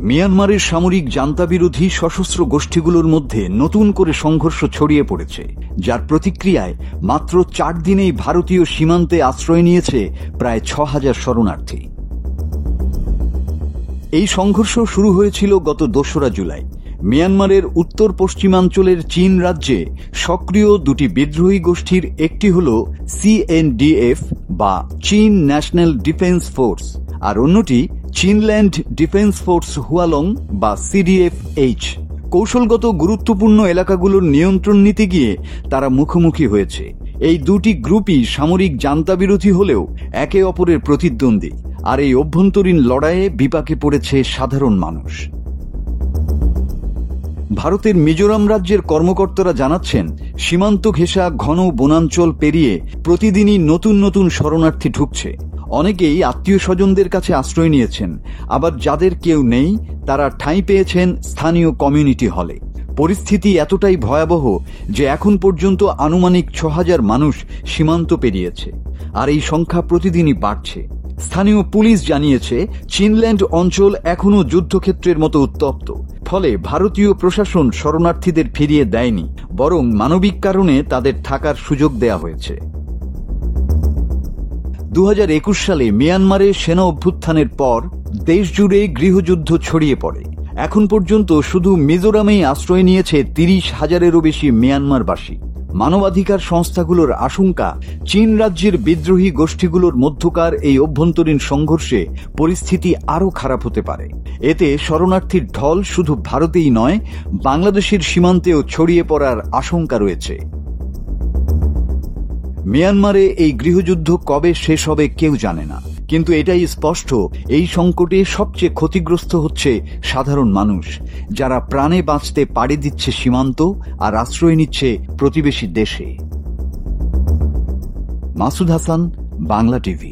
মিয়ানমারের সামরিক জান্তাবিরোধী সশস্ত্র গোষ্ঠীগুলোর মধ্যে নতুন করে সংঘর্ষ ছড়িয়ে পড়েছে, যার প্রতিক্রিয়ায় মাত্র 4 দিনেই ভারতীয় সীমান্তে আশ্রয় নিয়েছে প্রায় 6,000 শরণার্থী। এই সংঘর্ষ শুরু হয়েছিল গত 2রা জুলাই। মিয়ানমারের উত্তর পশ্চিমাঞ্চলের চীন রাজ্যে সক্রিয় দুটি বিদ্রোহী গোষ্ঠীর একটি হল CNDF বা চীন ন্যাশনাল ডিফেন্স ফোর্স, আর অন্যটি চীনল্যান্ড ডিফেন্স ফোর্স হুয়ালং বা CDF-H। কৌশলগত গুরুত্বপূর্ণ এলাকাগুলোর নিয়ন্ত্রণ নিতে গিয়ে তারা মুখোমুখি হয়েছে। এই দুটি গ্রুপই সামরিক জান্তাবিরোধী হলেও একে অপরের প্রতিদ্বন্দ্বী, আর এই অভ্যন্তরীণ লড়াইয়ে বিপাকে পড়েছে সাধারণ মানুষ। ভারতের মিজোরাম রাজ্যের কর্মকর্তারা জানাচ্ছেন, সীমান্ত ঘেঁষা ঘন বনাঞ্চল পেরিয়ে প্রতিদিনই নতুন নতুন শরণার্থী ঢুকছে। অনেকেই আত্মীয় স্বজনদের কাছে আশ্রয় নিয়েছেন, আবার যাদের কেউ নেই তারা ঠাঁই পেয়েছেন স্থানীয় কমিউনিটি হলে। পরিস্থিতি এতটাই ভয়াবহ যে এখন পর্যন্ত আনুমানিক 6,000 মানুষ সীমান্ত পেরিয়েছে, আর এই সংখ্যা প্রতিদিনই বাড়ছে। স্থানীয় পুলিশ জানিয়েছে, চীনল্যান্ড অঞ্চল এখনও যুদ্ধক্ষেত্রের মতো উত্তপ্ত। ফলে ভারতীয় প্রশাসন শরণার্থীদের ফিরিয়ে দেয়নি, বরং মানবিক কারণে তাদের থাকার সুযোগ দেয়া হয়েছে। 2021 সালে মিয়ানমারে সেনা অভ্যুত্থানের পর দেশজুড়ে গৃহযুদ্ধ ছড়িয়ে পড়ে। এখন পর্যন্ত শুধু মিজোরামেই আশ্রয় নিয়েছে 30,000-এরও বেশি মিয়ানমারবাসী। মানবাধিকার সংস্থাগুলোর আশঙ্কা, চীন রাজ্যের বিদ্রোহী গোষ্ঠীগুলোর মধ্যকার এই অভ্যন্তরীণ সংঘর্ষে পরিস্থিতি আরও খারাপ হতে পারে। এতে শরণার্থীর ঢল শুধু ভারতেই নয়, বাংলাদেশের সীমান্তেও ছড়িয়ে পড়ার আশঙ্কা রয়েছে। মিয়ানমারে এই গৃহযুদ্ধ কবে শেষ হবে কেউ জানে না, কিন্তু এটাই স্পষ্ট, এই সংকটে সবচেয়ে ক্ষতিগ্রস্ত হচ্ছে সাধারণ মানুষ, যারা প্রাণে বাঁচতে পাড়ি দিচ্ছে সীমান্ত আর আশ্রয় নিচ্ছে প্রতিবেশী দেশে। মাসুদ হাসান, বাংলা টিভি।